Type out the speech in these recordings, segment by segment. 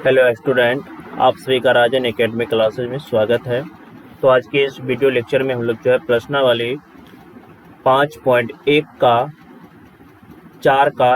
Hello student, आप सभी का राजन एकेडमी क्लासेज में स्वागत है। तो आज के इस वीडियो लेक्चर में हम लोग जो है प्रश्नावली 5.1 का 4 का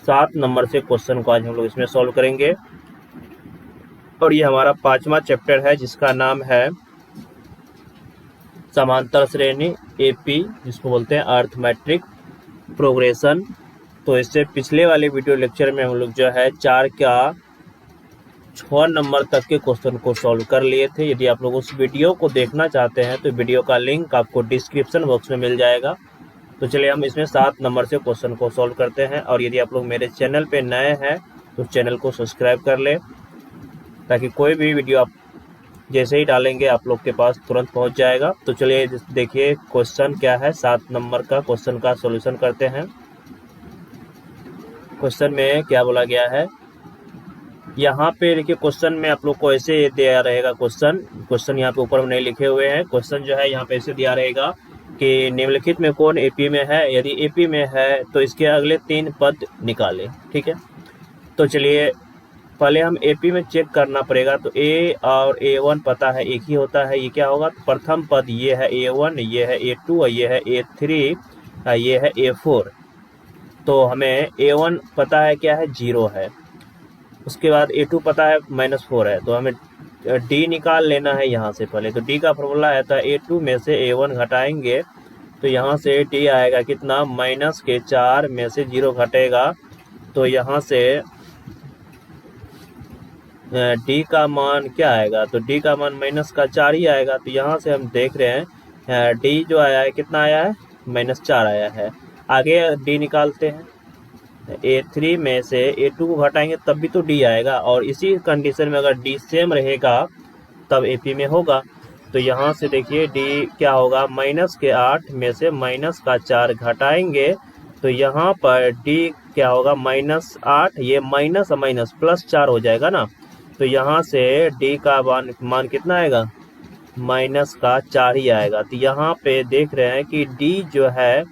7 नंबर से क्वेश्चन को आज हम लोग इसमें सॉल्व करेंगे। और ये हमारा 5वां चैप्टर है जिसका नाम है समांतर श्रेणी एपी, जिसको बोलते हैं अर्थमेट्रिक प्रोग्रेशन। तो इससे पिछले वाले वीडियो लेक्चर में हम लोग जो है 4 का 6 नंबर तक के क्वेश्चन को सॉल्व कर लिए थे। यदि आप लोग उस वीडियो को देखना चाहते हैं तो वीडियो का लिंक आपको डिस्क्रिप्शन बॉक्स में मिल जाएगा। तो चलिए हम इसमें 7 नंबर से क्वेश्चन को सॉल्व करते हैं। और यदि आप लोग मेरे चैनल पे नए हैं तो चैनल को सब्सक्राइब कर लें, ताकि कोई भी वीडियो आप जैसे ही डालेंगे आप लोग के पास तुरंत पहुंच जाएगा। तो चलिए देखिए क्वेश्चन क्या है। 7 नंबर का क्वेश्चन का सोल्यूशन करते हैं। क्वेश्चन में क्या बोला गया है, यहाँ पे देखिए क्वेश्चन में आप लोग को ऐसे दिया रहेगा। क्वेश्चन यहाँ पे ऊपर में नहीं लिखे हुए हैं। क्वेश्चन जो है यहाँ पे ऐसे दिया रहेगा कि निम्नलिखित में कौन एपी में है। यदि एपी में है तो इसके अगले 3 पद निकालें। ठीक है, तो चलिए पहले हम एपी में चेक करना पड़ेगा। तो ए और A1 पता है एक ही होता है। ये क्या होगा, तो प्रथम पद ये है A1, ये है A2 और ये है A3, ये है A4। तो हमें A1 पता है क्या है, 0 है। उसके बाद A2 पता है -4 है। तो हमें D निकाल लेना है यहाँ से पहले। तो D का फॉर्मूला आता है A2 में से A1 घटाएंगे तो यहाँ से D आएगा कितना, -4 में से 0 घटेगा तो यहाँ से D का मान क्या आएगा, तो D का मान -4 ही आएगा। तो यहाँ से हम देख रहे हैं D जो आया है कितना आया है, -4 आया है। आगे D निकालते हैं। A3 में से A2 को घटाएंगे तब भी तो D आएगा, और इसी कंडीशन में अगर D सेम रहेगा तब AP में होगा। तो यहाँ से देखिए D क्या होगा, -8 में से -4 घटाएंगे तो यहाँ पर D क्या होगा, -8, ये माइनस माइनस +4 हो जाएगा ना। तो यहाँ से D का मान कितना आएगा, -4 ही आएगा। तो यहाँ पे देख रहे हैं कि D जो है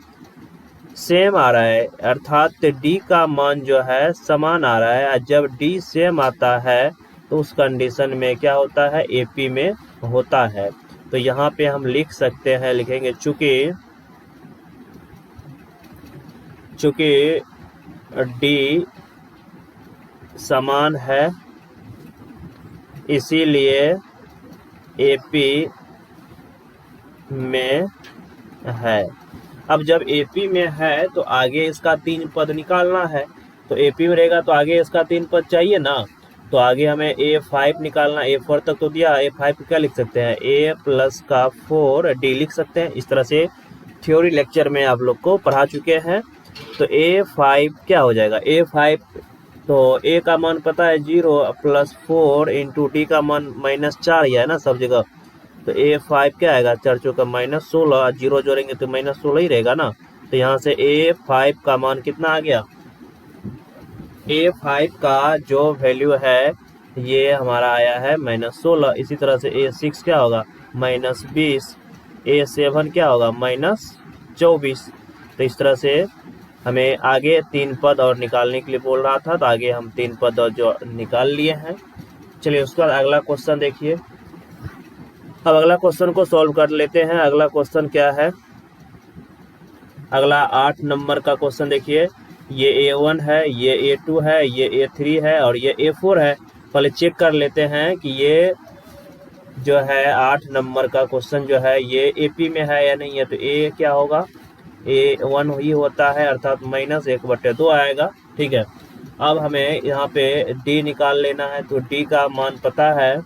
सेम आ रहा है, अर्थात D का मान जो है समान आ रहा है। जब D सेम आता है तो उस कंडीशन में क्या होता है, AP में होता है। तो यहाँ पे हम लिख सकते हैं, लिखेंगे चूंकि D समान है इसीलिए AP में है। अब जब AP में है तो आगे इसका 3 पद निकालना है। तो AP में रहेगा तो आगे इसका 3 पद चाहिए ना। तो आगे हमें A5 निकालना। A4 तक तो दिया, A5 क्या लिख सकते हैं, A+4 D लिख सकते हैं। इस तरह से थ्योरी लेक्चर में आप लोग को पढ़ा चुके हैं। तो A5 क्या हो जाएगा, A5 तो A का मान पता है 0 +4 इंटू D का मान -4 ही है ना सब जगह। तो A5 क्या आएगा, 4 चौका -16, 0 जोड़ेंगे तो -16 ही रहेगा ना। तो यहाँ से A5 का मान कितना आ गया, A5 का जो वैल्यू है ये हमारा आया है -16। इसी तरह से A6 क्या होगा, -20, A7 क्या होगा, -24। तो इस तरह से हमें आगे 3 पद और निकालने के लिए बोल रहा था, तो आगे हम 3 पद और जो निकाल लिए हैं। चलिए उसके बाद अगला क्वेश्चन देखिए। अब अगला क्वेश्चन को सॉल्व कर लेते हैं। अगला क्वेश्चन क्या है, अगला 8 नंबर का क्वेश्चन देखिए। ये A1 है, ये A2 है, ये A3 है और ये A4 है। पहले चेक कर लेते हैं कि ये जो है 8 नंबर का क्वेश्चन जो है ये AP में है या नहीं है। तो A क्या होगा, A1 ही होता है, अर्थात -1/2 आएगा। ठीक है, अब हमें यहाँ पे D निकाल लेना है। तो D का मान पता है,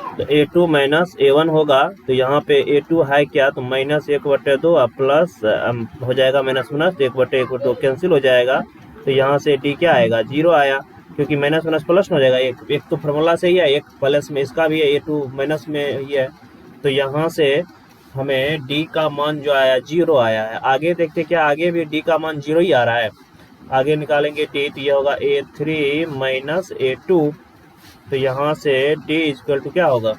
तो A2 -A1 होगा। तो यहाँ पे A2 है क्या, तो -1/2 प्लस हो जाएगा -1/2 कैंसिल हो जाएगा। तो यहाँ से D क्या आएगा, 0 आया, क्योंकि माइनस प्लस में हो जाएगा। एक तो फॉर्मूला से ही है, एक प्लस में इसका भी है, A2 माइनस में ही है। तो यहाँ से हमें D का मान जो आया 0 आया है। आगे देखते क्या, आगे भी D का मान 0 ही आ रहा है। आगे निकालेंगे D, तो ये होगा A3 - A2। तो यहाँ से D इक्वल टू क्या होगा,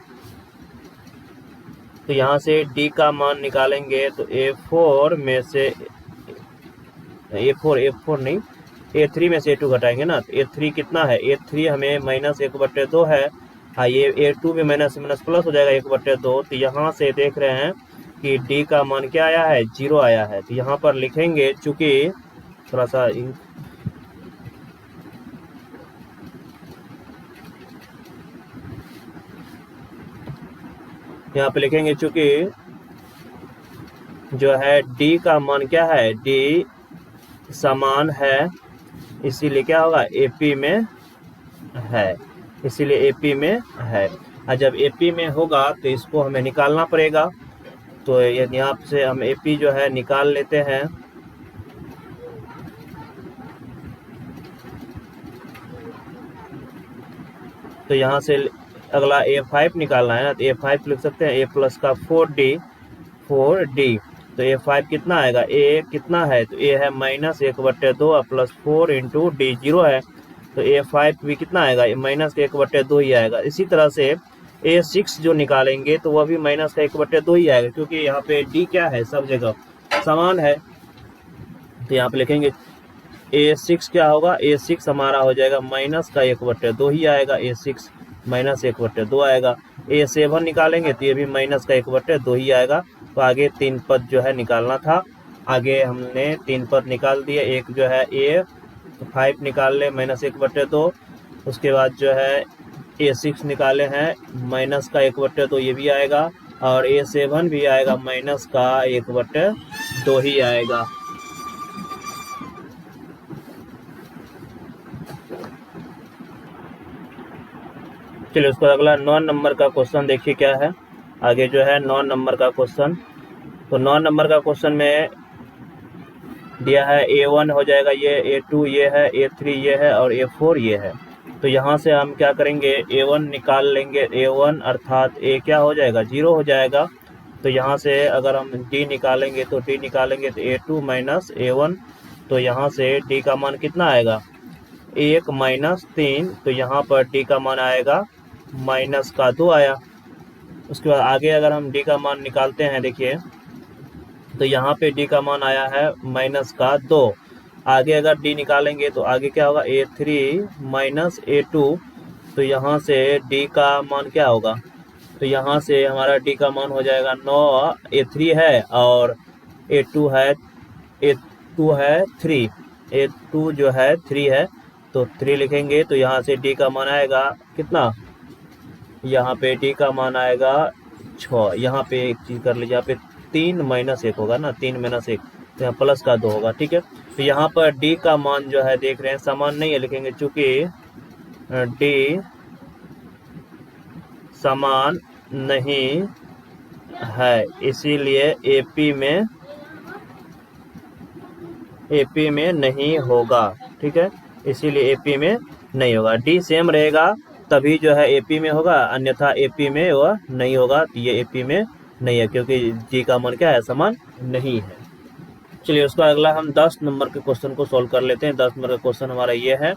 तो यहाँ से D का मान निकालेंगे तो A4 में से A4 नहीं, A3 में से A2 घटाएंगे ना, तो A3 कितना है, A3 हमें -1/2 है। हाँ, ये A2 में माइनस माइनस प्लस हो जाएगा 1/2। तो यहाँ से देख रहे हैं कि D का मान क्या आया है, 0 आया है। तो यहाँ पर लिखेंगे, चूंकि थोड़ा सा यहाँ पे लिखेंगे, चूंकि जो है D का मान क्या है, D समान है, इसीलिए क्या होगा, AP में है, इसीलिए AP में है। और जब AP में होगा तो इसको हमें निकालना पड़ेगा। तो यहाँ से हम AP जो है निकाल लेते हैं। तो यहाँ से अगला A5 निकालना है ना, तो A5 लिख सकते हैं A प्लस का 4D। तो A5 कितना आएगा, A कितना है, तो A है -1/2 प्लस 4 इंटू D 0 है। तो A5 भी कितना आएगा, -1/2 ही आएगा। इसी तरह से A6 जो निकालेंगे तो वह भी -1/2 ही आएगा, क्योंकि यहाँ पे D क्या है, सब जगह समान है। तो यहाँ पे लिखेंगे A6 क्या होगा, A6 हमारा हो जाएगा -1/2 ही आएगा, A6 -1/2 आएगा। A7 निकालेंगे तो ये भी -1/2 ही आएगा। तो आगे 3 पद जो है निकालना था, आगे हमने 3 पद निकाल दिए। एक जो है A5 निकाल ले -1/2, उसके बाद जो है A6 निकाले हैं -1/2, ये भी आएगा, और A7 भी आएगा -1/2 ही आएगा। चलिए उसको अगला 9 नंबर का क्वेश्चन देखिए क्या है। आगे जो है 9 नंबर का क्वेश्चन, तो 9 नंबर का क्वेश्चन में दिया है A1 हो जाएगा ये, A2 ये है, A3 ये है और A4 ये है। तो यहाँ से हम क्या करेंगे, A1 निकाल लेंगे। A1 अर्थात A क्या हो जाएगा, 0 हो जाएगा। तो यहाँ से अगर हम D निकालेंगे तो D निकालेंगे तो A2 माइनस A1। तो यहाँ से D का मान कितना आएगा, 1 - 3। तो यहाँ पर D का मान आएगा -2 आया। उसके बाद आगे अगर हम D का मान निकालते हैं, देखिए तो यहाँ पे D का मान आया है -2। आगे अगर D निकालेंगे तो आगे क्या होगा, A3 - A2। तो यहाँ से D का मान क्या होगा, तो यहाँ से हमारा D का मान हो जाएगा 9। A3 है और A2 है 3, A2 जो है 3 है, तो 3 लिखेंगे। तो यहाँ से D का मान आएगा कितना, यहाँ पे D का मान आएगा 6। यहाँ पे एक चीज़ कर लीजिए, यहाँ पे 3 - 1 होगा ना, 3 - 1, तो यहाँ प्लस का 2 होगा, ठीक है। तो यहाँ पर D का मान जो है देख रहे हैं समान नहीं है, लिखेंगे चूंकि D समान नहीं है, इसीलिए AP में नहीं होगा, ठीक है, इसीलिए AP में नहीं होगा। D सेम रहेगा तभी जो है AP में होगा, अन्यथा AP में वह नहीं होगा। तो ये AP में नहीं है, क्योंकि D का मान क्या है, समान नहीं है। चलिए उसका अगला हम 10 नंबर के क्वेश्चन को सॉल्व कर लेते हैं। 10 नंबर का क्वेश्चन हमारा ये है।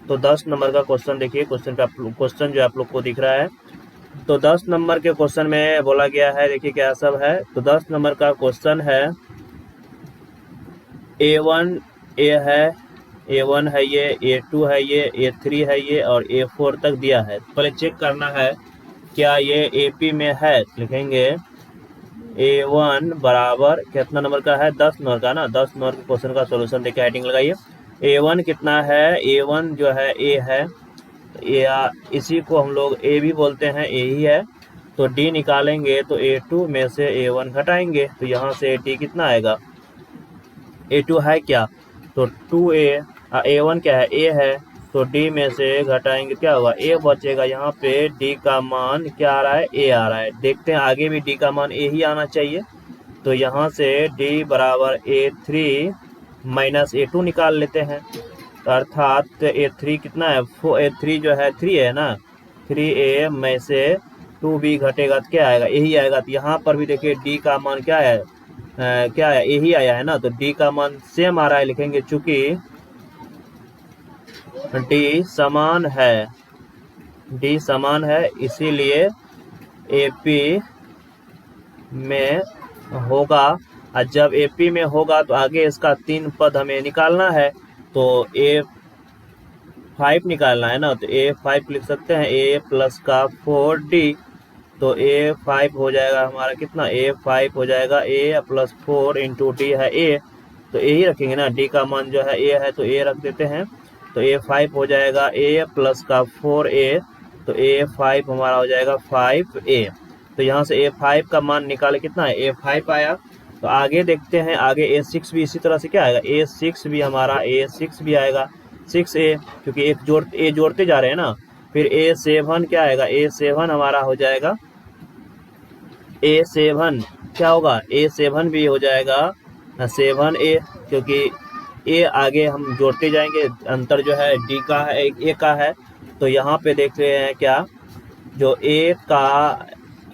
तो 10 नंबर का क्वेश्चन देखिए, क्वेश्चन जो आप लोग को दिख रहा है। तो 10 नंबर के क्वेश्चन में बोला गया है, देखिए क्या सब है। तो 10 नंबर का क्वेश्चन है, A1 है ये, A2 है ये, A3 है ये और A4 तक दिया है। पहले चेक करना है क्या ये AP में है। लिखेंगे A1 बराबर कितना नंबर का है, 10 नंबर का ना। 10 नंबर के क्वेश्चन का सॉल्यूशन देखिए, हेडिंग लगाइए। A1 कितना है, A1 जो है A है, इसी को हम लोग A भी बोलते हैं, A ही है। तो D निकालेंगे तो A2 में से A1 घटाएंगे। तो यहाँ से D कितना आएगा, A2 है क्या, तो 2A, A1 क्या है, A है, तो D में से घटाएंगे क्या होगा, A बचेगा। यहाँ पे D का मान क्या आ रहा है, A आ रहा है। देखते हैं आगे भी D का मान A ही आना चाहिए। तो यहाँ से D बराबर A3 - A2 निकाल लेते हैं। तो अर्थात A3 कितना है, A3 जो है 3 है ना, 3A में से 2B घटेगा तो क्या आएगा, यही आएगा। तो यहाँ पर भी देखिए D का मान क्या है, क्या है, यही आया है ना। तो D का मान सेम आ रहा है, लिखेंगे चूंकि D समान है, इसीलिए AP में होगा। और जब AP में होगा तो आगे इसका 3 पद हमें निकालना है। तो A5 निकालना है ना, तो A5 लिख सकते हैं A प्लस का 4D। तो A5 हो जाएगा हमारा कितना, A5 हो जाएगा A प्लस 4 इंटू D है A, तो A ही रखेंगे ना, D का मान जो है A है तो A रख देते हैं। तो A5 हो जाएगा A प्लस का 4A, तो A5 हमारा हो जाएगा 5A। तो यहाँ से A5 का मान निकाले, कितना है A5 आया। तो आगे देखते हैं, आगे A6 भी इसी तरह से क्या आएगा, A6 भी हमारा A6 भी आएगा 6A, क्योंकि एक A जोड़ते जा रहे हैं ना। फिर A7 क्या आएगा, A7 हमारा हो जाएगा A7 क्या होगा, A7 भी हो जाएगा 7A, क्योंकि A आगे हम जोड़ते जाएंगे, अंतर जो है D का है A का है। तो यहाँ पे देख रहे हैं क्या, जो A का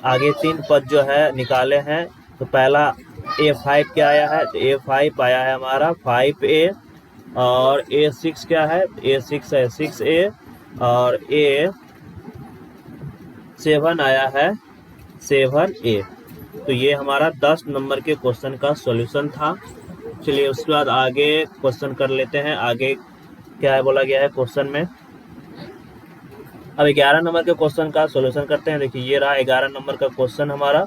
आगे 3 पद जो है निकाले हैं, तो पहला A5 क्या आया है, तो A5 आया है हमारा 5A, और A6 क्या है, A6 है 6A, और A7 आया है 7A। तो ये हमारा 10 नंबर के क्वेश्चन का सॉल्यूशन था। चलिए उसके बाद आगे क्वेश्चन कर लेते हैं। आगे क्या है बोला गया है क्वेश्चन में, अब 11 नंबर के क्वेश्चन का सॉल्यूशन करते हैं। देखिए ये रहा 11 नंबर का क्वेश्चन हमारा।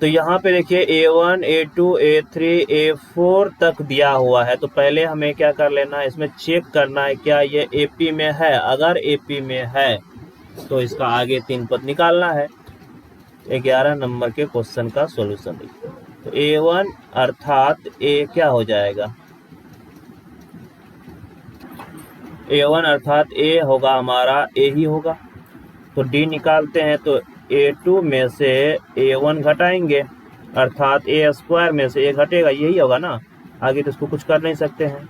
तो यहाँ पे देखिए A1, A2, A3, A4 तक दिया हुआ है। तो पहले हमें क्या कर लेना है, इसमें चेक करना है क्या ये AP में है। अगर AP में है तो इसका आगे 3 पद निकालना है। 11 नंबर के क्वेश्चन का सॉल्यूशन देखिए। तो A1 अर्थात A क्या हो जाएगा, A1 अर्थात A होगा हमारा A ही होगा। तो D निकालते हैं, तो A2 में से A1 घटाएंगे, अर्थात A² में से A घटेगा, यही होगा ना। आगे तो इसको कुछ कर नहीं सकते हैं।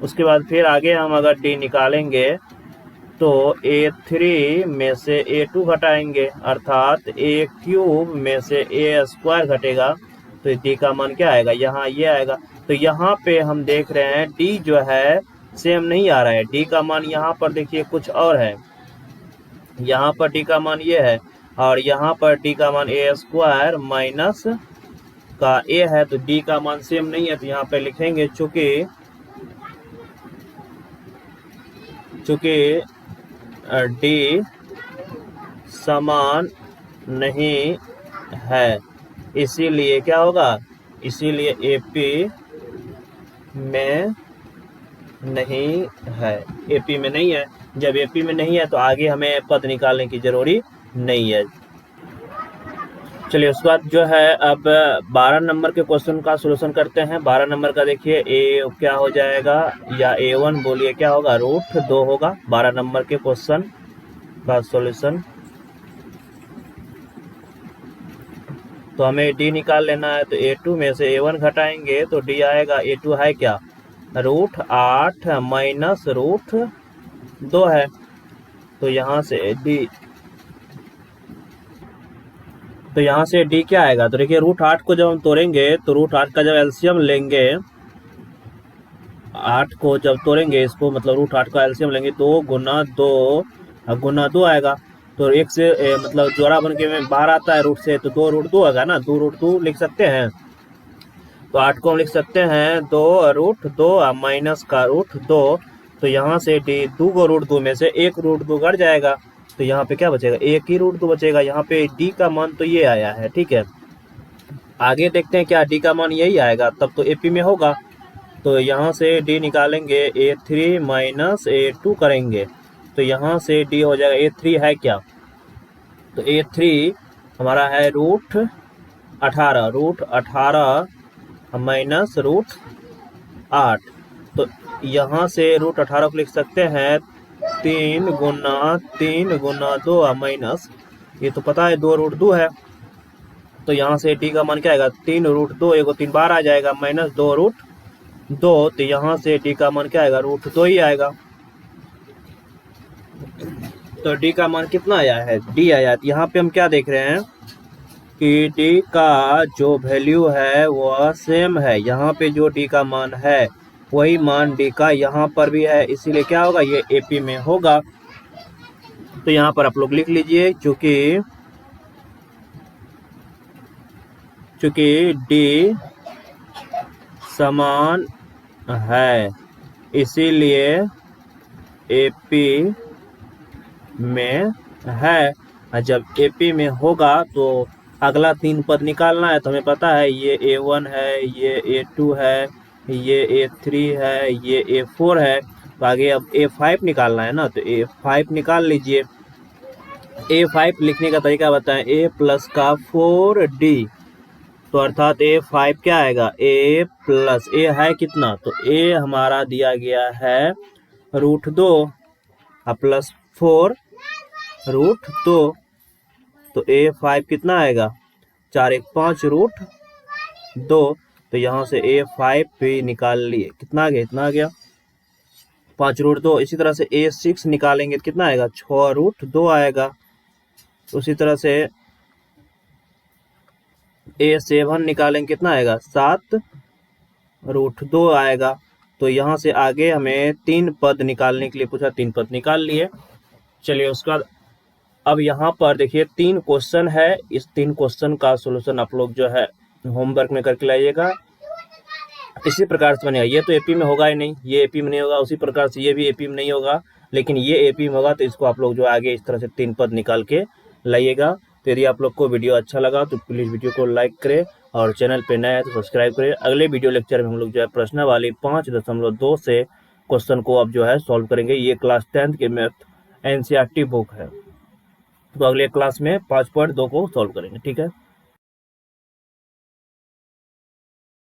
उसके बाद फिर आगे हम अगर D निकालेंगे तो A3 में से A2 घटाएंगे, अर्थात A³ में से A² घटेगा। तो D का मान क्या आएगा, यहाँ ये आएगा। तो यहाँ पे हम देख रहे हैं D जो है सेम नहीं आ रहा है। D का मान यहाँ पर देखिए कुछ और है, यहाँ पर D का मान ये है, और यहाँ पर D का मान A² माइनस का A है। तो D का मान सेम नहीं है, तो यहाँ पे लिखेंगे चूंकि D समान नहीं है, इसीलिए क्या होगा, इसीलिए AP में नहीं है। AP में नहीं है, जब AP में नहीं है तो आगे हमें पद निकालने की जरूरी नहीं है। चलिए उसके बाद जो है अब 12 नंबर के क्वेश्चन का सॉल्यूशन करते हैं। 12 नंबर का देखिए A क्या हो जाएगा, या A1 बोलिए क्या होगा, √2 होगा। 12 नंबर के क्वेश्चन का सॉल्यूशन। तो हमें D निकाल लेना है, तो A2 में से A1 घटाएंगे तो D आएगा, A2 है क्या, √8 माइनस √2 है। तो यहाँ से D, तो यहाँ से D क्या आएगा, तो देखिए √8 को जब हम तोड़ेंगे तो √8 का जब एलसीएम लेंगे, 8 को जब तोड़ेंगे इसको, मतलब √8 का एलसीएम लेंगे, 2 गुना 2 आएगा। तो एक से मतलब जोड़ा बन के में बाहर आता है रूट से, तो 2√2 आएगा ना, 2√2 लिख सकते हैं। तो 8 को हम लिख सकते हैं 2√2 माइनस का √2। तो यहाँ से D 2 को √2 में से 1 √2 घट जाएगा, तो यहाँ पे क्या बचेगा, 1 ही √2 बचेगा। यहाँ पे D का मान तो ये आया है, ठीक है। आगे देखते हैं क्या D का मान यही आएगा, तब तो AP में होगा। तो यहाँ से D निकालेंगे, A3 माइनस A2 करेंगे, तो यहाँ से D हो जाएगा, A3 है क्या, तो A3 हमारा है √18 माइनस √8। तो यहाँ से √18 को लिख सकते हैं 3 गुना 2 माइनस, ये तो पता है 2√2 है। तो यहाँ से D का मान क्या आएगा, 3√2, एगो 3 बार आ जाएगा, माइनस 2√2। तो यहाँ से D का मान क्या आएगा, √2 ही आएगा। तो D का मान कितना आया है, D आया। यहाँ पे हम क्या देख रहे हैं कि D का जो वैल्यू है वह सेम है। यहाँ पे जो D का मान है वही मान D का यहाँ पर भी है, इसीलिए क्या होगा, ये AP में होगा। तो यहाँ पर आप लोग लिख लीजिए, चूंकि D समान है, इसीलिए एपी में है। और जब एपी में होगा तो अगला 3 पद निकालना है। तो हमें पता है ये A1 है, ये A2 है, ये A3 है, ये A4 है। तो आगे अब A5 निकालना है ना, तो A5 निकाल लीजिए। A5 लिखने का तरीका बताएं। A प्लस का 4D, तो अर्थात A5 क्या आएगा, A प्लस A है कितना, तो A हमारा दिया गया है √2 प्लस 4 √2, तो A5 कितना आएगा, 4 1 5 √2। तो यहाँ से A5 भी निकाल लिए, कितना आ गया, इतना आ गया 5 √2। इसी तरह से A6 निकालेंगे तो कितना आएगा, 6 √2 आएगा। उसी तरह से A7 निकालेंगे कितना आएगा, 7 √2 आएगा। तो यहाँ से आगे हमें 3 पद निकालने के लिए पूछा, 3 पद निकाल लिए। चलिए उसके बाद अब यहाँ पर देखिए 3 क्वेश्चन है। इस 3 क्वेश्चन का सोल्यूशन आप लोग जो है होमवर्क में करके लाइएगा। इसी प्रकार से बनेगा। ये तो एपी में होगा ही नहीं, ये एपी में नहीं होगा, उसी प्रकार से ये भी एपी में नहीं होगा, लेकिन ये एपी में होगा। तो इसको आप लोग जो आगे इस तरह से 3 पद निकाल के लाइएगा। तो यदि आप लोग को वीडियो अच्छा लगा तो प्लीज़ वीडियो को लाइक करें और चैनल पे नया है तो सब्सक्राइब करें। अगले वीडियो लेक्चर में हम लोग जो है प्रश्न वाली 5.2 से क्वेश्चन को अब जो है सॉल्व करेंगे। ये क्लास 10th के मैथ NCERT बुक है। तो अगले क्लास में 5.2 को सॉल्व करेंगे, ठीक है।